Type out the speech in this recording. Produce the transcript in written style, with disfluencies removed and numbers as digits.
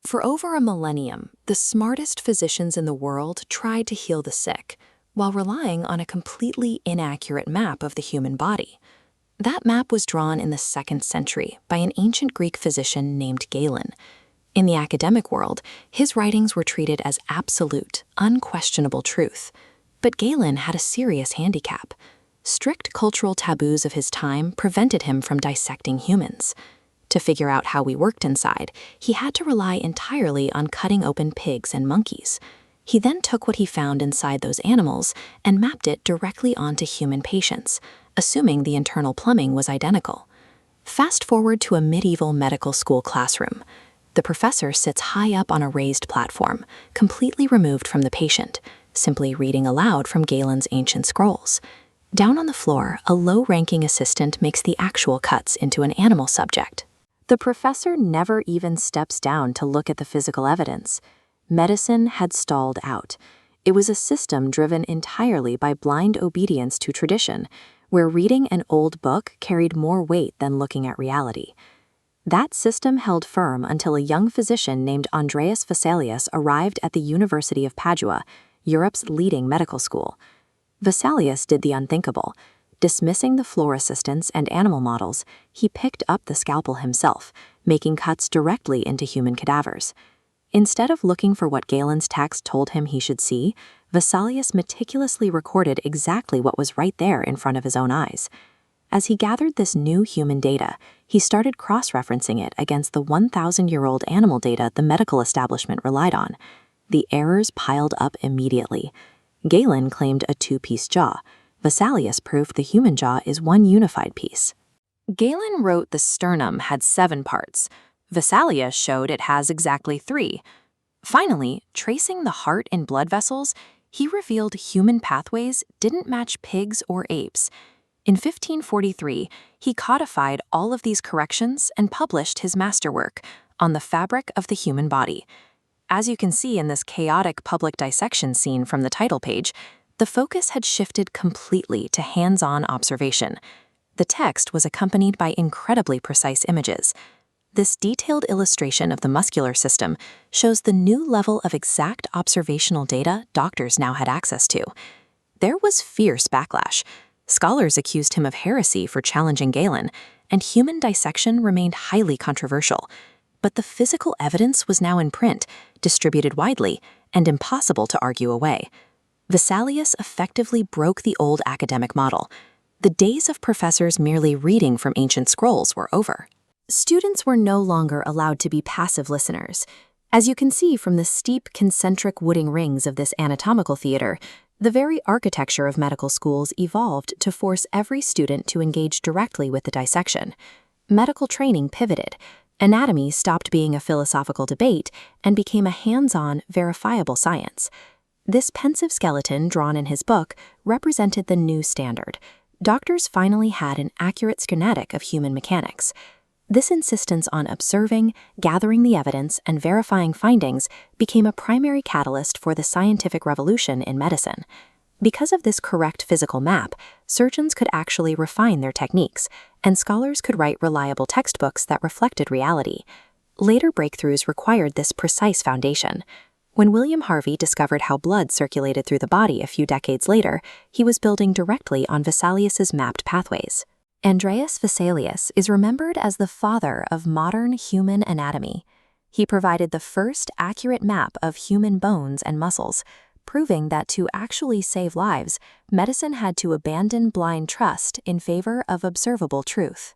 For over a millennium, the smartest physicians in the world tried to heal the sick, while relying on a completely inaccurate map of the human body. That map was drawn in the 2nd century by an ancient Greek physician named Galen. In the academic world, his writings were treated as absolute, unquestionable truth. But Galen had a serious handicap. Strict cultural taboos of his time prevented him from dissecting humans. To figure out how we worked inside, he had to rely entirely on cutting open pigs and monkeys. He then took what he found inside those animals and mapped it directly onto human patients, assuming the internal plumbing was identical. Fast forward to a medieval medical school classroom. The professor sits high up on a raised platform, completely removed from the patient, simply reading aloud from Galen's ancient scrolls. Down on the floor, a low-ranking assistant makes the actual cuts into an animal subject. The professor never even steps down to look at the physical evidence. Medicine had stalled out. It was a system driven entirely by blind obedience to tradition, where reading an old book carried more weight than looking at reality. That system held firm until a young physician named Andreas Vesalius arrived at the University of Padua, Europe's leading medical school. Vesalius did the unthinkable. Dismissing the floor assistants and animal models, he picked up the scalpel himself, making cuts directly into human cadavers. Instead of looking for what Galen's text told him he should see, Vesalius meticulously recorded exactly what was right there in front of his own eyes. As he gathered this new human data, he started cross-referencing it against the 1,000-year-old animal data the medical establishment relied on. The errors piled up immediately. Galen claimed a 2-piece jaw. Vesalius proved the human jaw is one unified piece. Galen wrote the sternum had 7 parts. Vesalius showed it has exactly 3. Finally, tracing the heart and blood vessels, he revealed human pathways didn't match pigs or apes. In 1543, he codified all of these corrections and published his masterwork on the fabric of the human body. As you can see in this chaotic public dissection scene from the title page, the focus had shifted completely to hands-on observation. The text was accompanied by incredibly precise images. This detailed illustration of the muscular system shows the new level of exact observational data doctors now had access to. There was fierce backlash. Scholars accused him of heresy for challenging Galen, and human dissection remained highly controversial. But the physical evidence was now in print, distributed widely, and impossible to argue away. Vesalius effectively broke the old academic model. The days of professors merely reading from ancient scrolls were over. Students were no longer allowed to be passive listeners. As you can see from the steep concentric wooden rings of this anatomical theater, the very architecture of medical schools evolved to force every student to engage directly with the dissection. Medical training pivoted. Anatomy stopped being a philosophical debate and became a hands-on, verifiable science. This pensive skeleton drawn in his book represented the new standard. Doctors finally had an accurate schematic of human mechanics. This insistence on observing, gathering the evidence, and verifying findings became a primary catalyst for the scientific revolution in medicine. Because of this correct physical map, surgeons could actually refine their techniques, and scholars could write reliable textbooks that reflected reality. Later breakthroughs required this precise foundation. When William Harvey discovered how blood circulated through the body a few decades later, he was building directly on Vesalius's mapped pathways. Andreas Vesalius is remembered as the father of modern human anatomy. He provided the first accurate map of human bones and muscles, proving that to actually save lives, medicine had to abandon blind trust in favor of observable truth.